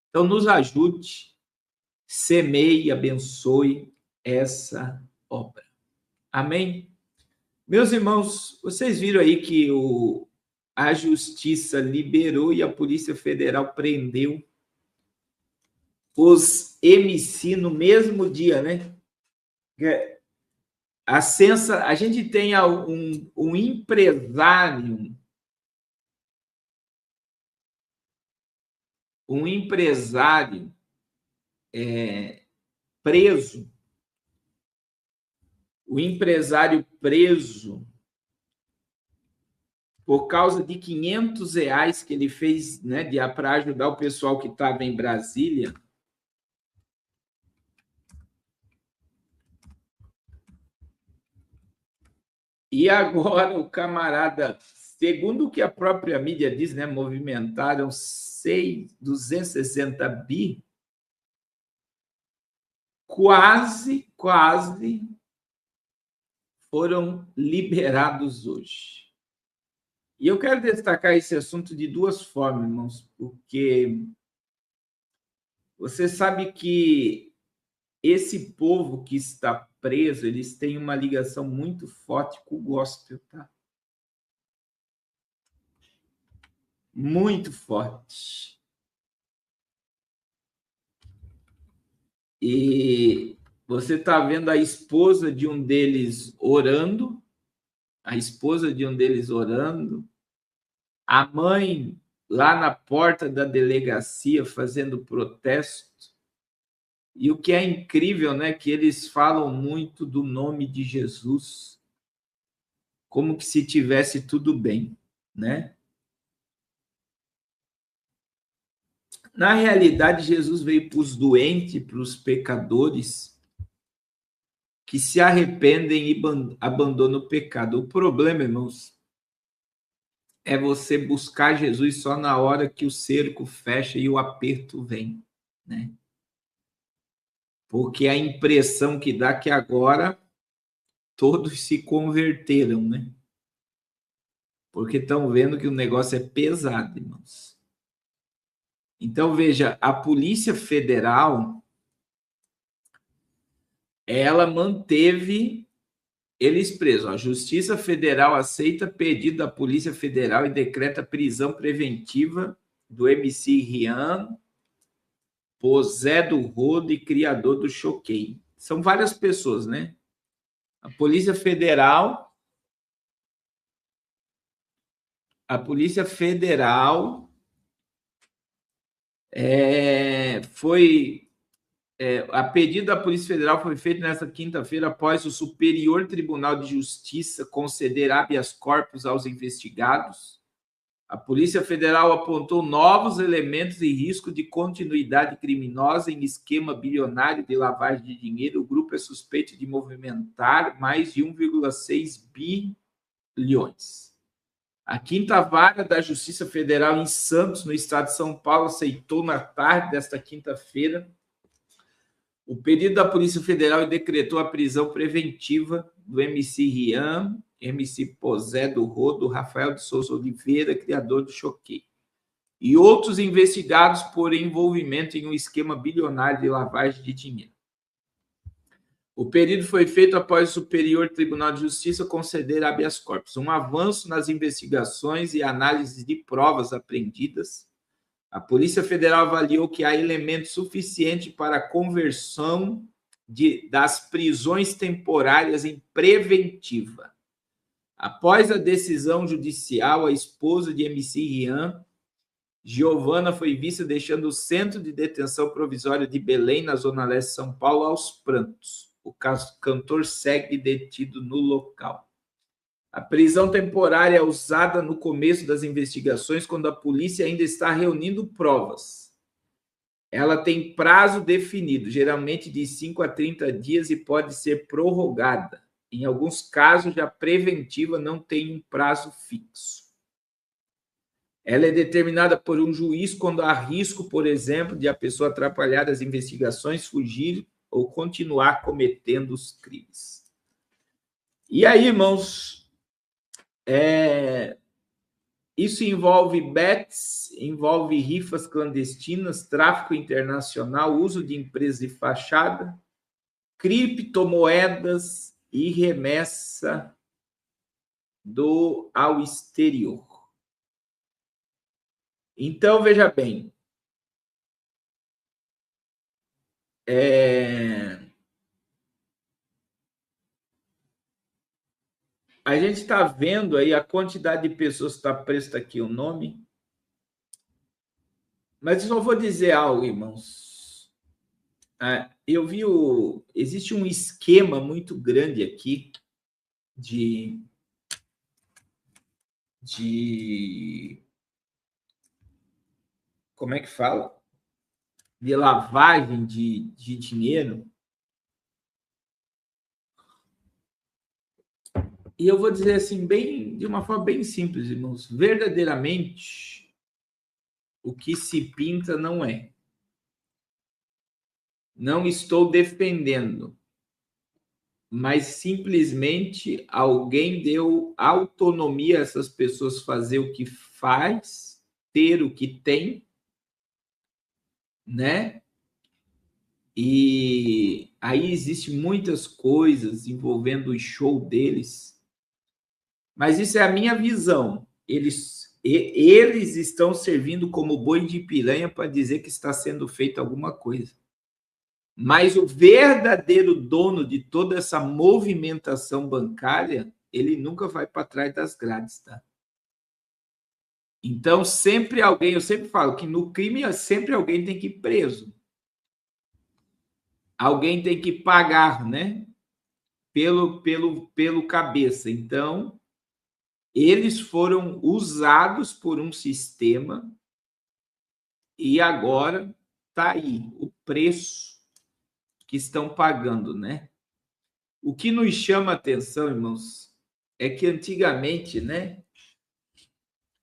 Então, nos ajude, semeie e abençoe essa obra. Amém? Meus irmãos, vocês viram aí que a Justiça liberou e a Polícia Federal prendeu os MC no mesmo dia, né? A gente tem um empresário, preso, o empresário preso por causa de R$ 500 que ele fez, né, para ajudar o pessoal que estava em Brasília. E agora o camarada, segundo o que a própria mídia diz, né, movimentaram 260 bi, quase foram liberados hoje. E eu quero destacar esse assunto de duas formas, irmãos, porque você sabe que esse povo que está preso, eles têm uma ligação muito forte com o gospel, tá? Muito forte. E você está vendo a esposa de um deles orando, a mãe lá na porta da delegacia fazendo protesto. E o que é incrível, né, que eles falam muito do nome de Jesus, como que se tivesse tudo bem, né? Na realidade, Jesus veio para os doentes, para os pecadores que se arrependem e abandonam o pecado. O problema, irmãos, é você buscar Jesus só na hora que o cerco fecha e o aperto vem, né? Porque a impressão que dá que agora todos se converteram, né? Porque estão vendo que o negócio é pesado, irmãos. Então, veja, a Polícia Federal, ela manteve eles presos. A Justiça Federal aceita pedido da Polícia Federal e decreta prisão preventiva do MC Rian, Zé do Rodo e criador do Choquei. São várias pessoas, né? A Polícia Federal a pedido da Polícia Federal foi feito nesta quinta-feira após o Superior Tribunal de Justiça conceder habeas corpus aos investigados. A Polícia Federal apontou novos elementos e risco de continuidade criminosa em esquema bilionário de lavagem de dinheiro. O grupo é suspeito de movimentar mais de 1,6 bilhões. A quinta vara da Justiça Federal em Santos, no estado de São Paulo, aceitou na tarde desta quinta-feira o pedido da Polícia Federal e decretou a prisão preventiva do MC Rian, MC Zé do Rodo, Rafael de Souza Oliveira, criador do Choquei, e outros investigados por envolvimento em um esquema bilionário de lavagem de dinheiro. O pedido foi feito após o Superior Tribunal de Justiça conceder habeas corpus, um avanço nas investigações e análise de provas apreendidas. A Polícia Federal avaliou que há elementos suficientes para a conversão das prisões temporárias em preventiva. Após a decisão judicial, a esposa de MC Rian, Giovana, foi vista deixando o Centro de Detenção Provisória de Belém, na Zona Leste de São Paulo, aos prantos. O cantor segue detido no local. A prisão temporária é usada no começo das investigações, quando a polícia ainda está reunindo provas. Ela tem prazo definido, geralmente de 5 a 30 dias, e pode ser prorrogada. Em alguns casos, a preventiva não tem um prazo fixo. Ela é determinada por um juiz quando há risco, por exemplo, de a pessoa atrapalhar as investigações, fugir ou continuar cometendo os crimes. E aí, irmãos, Isso envolve bets, envolve rifas clandestinas, tráfico internacional, uso de empresas de fachada, criptomoedas e remessa ao exterior. Então, veja bem, a gente está vendo aí a quantidade de pessoas que está presta aqui o nome, mas eu só vou dizer algo, irmãos. Eu vi existe um esquema muito grande aqui de como é que fala? De lavagem de dinheiro. E eu vou dizer assim, de uma forma bem simples, irmãos. Verdadeiramente, o que se pinta não é. Não estou defendendo, mas simplesmente alguém deu autonomia a essas pessoas fazer o que faz, ter o que tem, né? E aí existe muitas coisas envolvendo o show deles, mas isso é a minha visão. Eles estão servindo como boi de piranha para dizer que está sendo feita alguma coisa. Mas o verdadeiro dono de toda essa movimentação bancária, ele nunca vai para trás das grades, tá? Então, sempre alguém, eu sempre falo que no crime sempre alguém tem que ir preso. Alguém tem que pagar, né? Pelo cabeça. Então, eles foram usados por um sistema e agora está aí o preço que estão pagando, né? O que nos chama a atenção, irmãos, é que antigamente, né,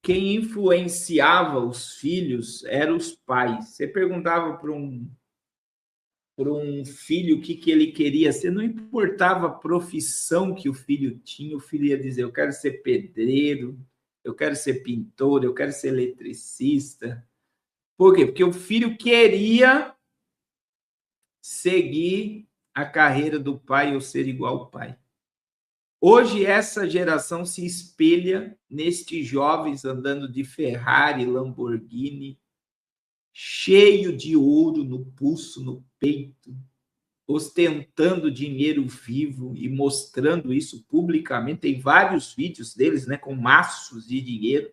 quem influenciava os filhos eram os pais. Você perguntava para um filho o que ele queria ser, não importava a profissão que o filho tinha, o filho ia dizer: eu quero ser pedreiro, eu quero ser pintor, eu quero ser eletricista. Por quê? Porque o filho queria seguir a carreira do pai ou ser igual ao pai. Hoje, essa geração se espelha nestes jovens andando de Ferrari, Lamborghini, cheio de ouro no pulso, no peito, ostentando dinheiro vivo e mostrando isso publicamente. Tem vários vídeos deles, né, com maços de dinheiro.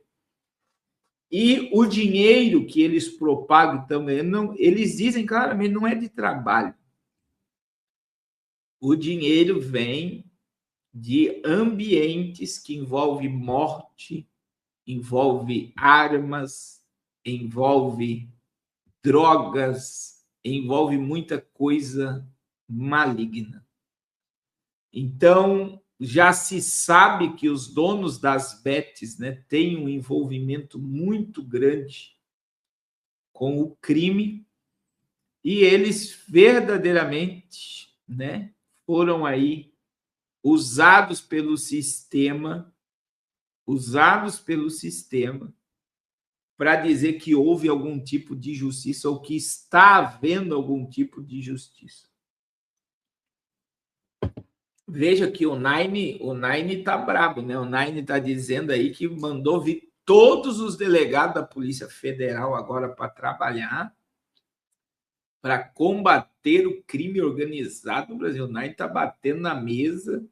E o dinheiro que eles propagam também, eles dizem claramente, não é de trabalho. O dinheiro vem de ambientes que envolve morte, envolve armas, envolve drogas, envolve muita coisa maligna. Então, já se sabe que os donos das bets, né, têm um envolvimento muito grande com o crime e eles verdadeiramente, né, foram aí usados pelo sistema para dizer que houve algum tipo de justiça ou que está havendo algum tipo de justiça. Veja que o Nine está brabo, né? O Nine está dizendo aí que mandou vir todos os delegados da Polícia Federal agora para trabalhar para combater o crime organizado no Brasil. O Nine está batendo na mesa,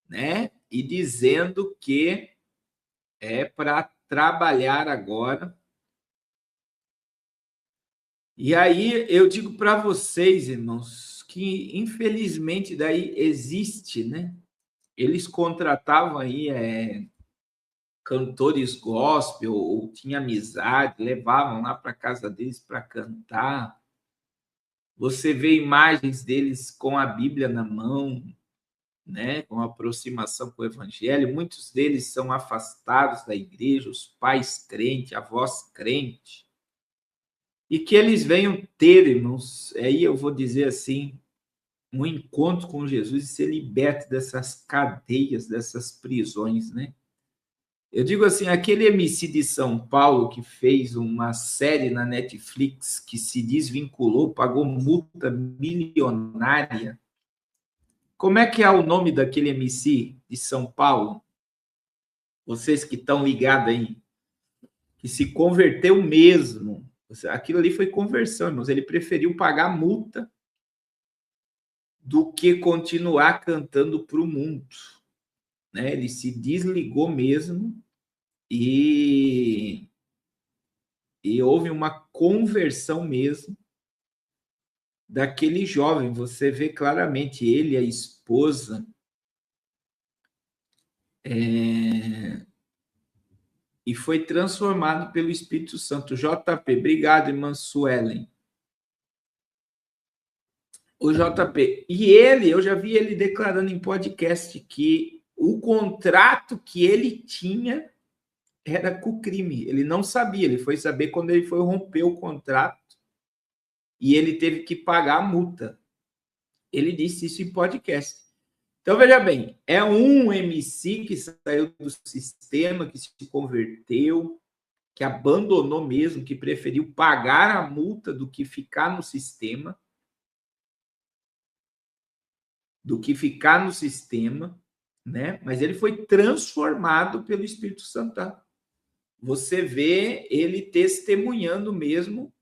né? E dizendo que é para trabalhar agora. E aí eu digo para vocês, irmãos, que infelizmente daí existe, né? Eles contratavam aí cantores gospel, ou tinha amizade, levavam lá para casa deles para cantar. Você vê imagens deles com a Bíblia na mão, né? Com aproximação com o Evangelho. Muitos deles são afastados da igreja, os pais crentes, avós crentes. E que eles venham ter, irmãos, aí eu vou dizer assim, um encontro com Jesus e ser liberto dessas cadeias, dessas prisões, né? Eu digo assim, aquele MC de São Paulo que fez uma série na Netflix que se desvinculou, pagou multa milionária. Como é que é o nome daquele MC de São Paulo? Vocês que estão ligados aí, que se converteu mesmo. Aquilo ali foi conversão, irmãos. Ele preferiu pagar multa do que continuar cantando para o mundo. Né? Ele se desligou mesmo e houve uma conversão mesmo daquele jovem. Você vê claramente ele, a esposa, e foi transformado pelo Espírito Santo. JP, obrigado, irmã Suelen. O JP. E ele, eu já vi ele declarando em podcast que o contrato que ele tinha era com o crime. Ele não sabia, ele foi saber quando ele foi romper o contrato e ele teve que pagar a multa. Ele disse isso em podcast. Então, veja bem, é um MC que saiu do sistema, que se converteu, que abandonou mesmo, que preferiu pagar a multa do que ficar no sistema, né? Mas ele foi transformado pelo Espírito Santo. Você vê ele testemunhando mesmo,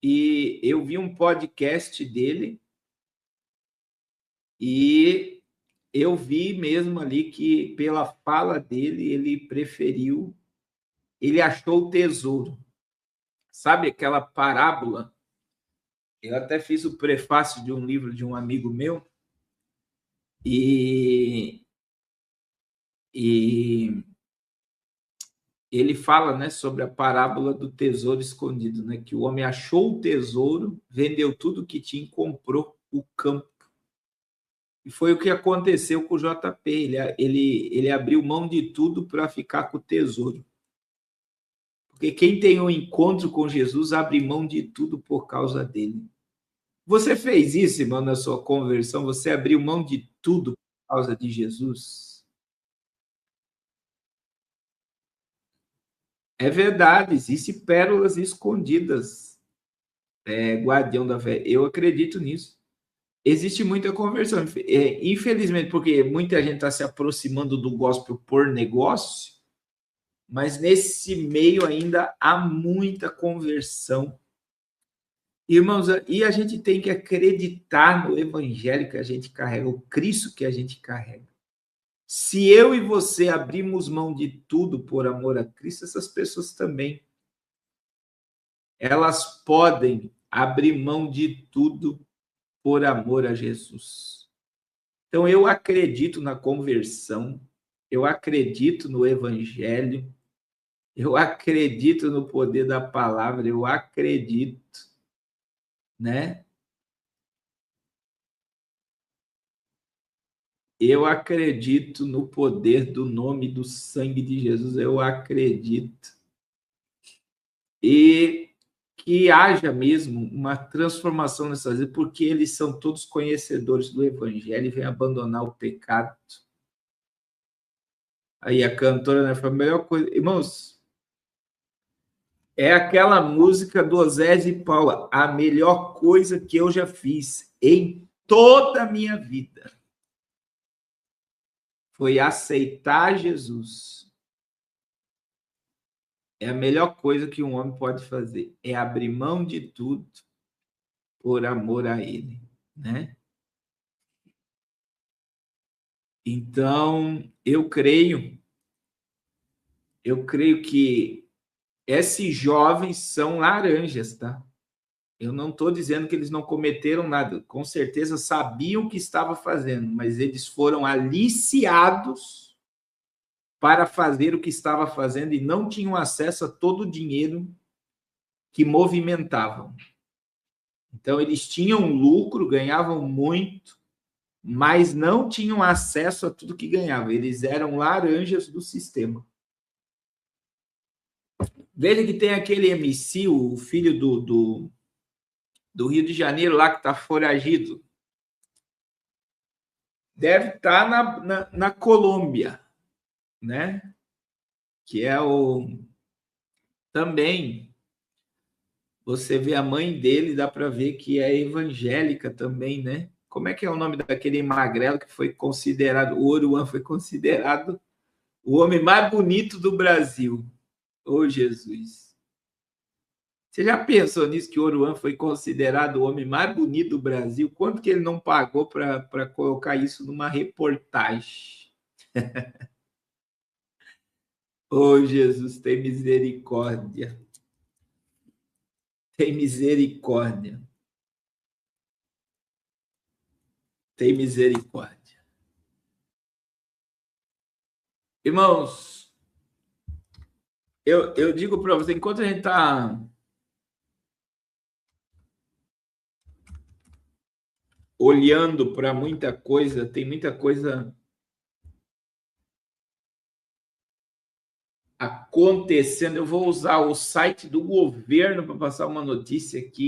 e eu vi um podcast dele, e eu vi mesmo ali que, pela fala dele, ele achou o tesouro. Sabe aquela parábola? Eu até fiz o prefácio de um livro de um amigo meu, e ele fala, né, sobre a parábola do tesouro escondido, né, que o homem achou o tesouro, vendeu tudo que tinha e comprou o campo. E foi o que aconteceu com o JP. Ele abriu mão de tudo para ficar com o tesouro. Porque quem tem um encontro com Jesus abre mão de tudo por causa dele. Você fez isso, irmão, na sua conversão? Você abriu mão de tudo por causa de Jesus? É verdade, existem pérolas escondidas, guardião da fé. Eu acredito nisso. Existe muita conversão. Infelizmente, porque muita gente está se aproximando do gospel por negócio, mas nesse meio ainda há muita conversão. Irmãos, e a gente tem que acreditar no evangelho que a gente carrega, o Cristo que a gente carrega. Se eu e você abrimos mão de tudo por amor a Cristo, essas pessoas também, elas podem abrir mão de tudo por amor a Jesus. Então, eu acredito na conversão, eu acredito no evangelho, eu acredito no poder da palavra, eu acredito, né? Eu acredito no poder do nome do sangue de Jesus, eu acredito. E que haja mesmo uma transformação nessas vidas, porque eles são todos conhecedores do evangelho e vêm abandonar o pecado. Aí a cantora, né, foi a melhor coisa. Irmãos, é aquela música do Osés e Paula, a melhor coisa que eu já fiz em toda a minha vida foi aceitar Jesus. É a melhor coisa que um homem pode fazer, é abrir mão de tudo por amor a ele, né? Então, eu creio que esses jovens são laranjas, tá? Eu não estou dizendo que eles não cometeram nada, com certeza sabiam o que estava fazendo, mas eles foram aliciados para fazer o que estava fazendo e não tinham acesso a todo o dinheiro que movimentavam. Então, eles tinham lucro, ganhavam muito, mas não tinham acesso a tudo que ganhavam. Eles eram laranjas do sistema. Veja que tem aquele MC, o filho do Rio de Janeiro, lá que está foragido. Deve estar na Colômbia, né? que é o... Também, você vê a mãe dele, dá para ver que é evangélica também, né? Como é que é o nome daquele magrelo que foi considerado, o Oruan foi considerado o homem mais bonito do Brasil? Ô, Jesus! Você já pensou nisso, que o Oruan foi considerado o homem mais bonito do Brasil? Quanto que ele não pagou para colocar isso numa reportagem? Ô, Jesus, tem misericórdia. Tem misericórdia. Tem misericórdia. Irmãos, eu digo para você, enquanto a gente está olhando para muita coisa, tem muita coisa acontecendo. Eu vou usar o site do governo para passar uma notícia aqui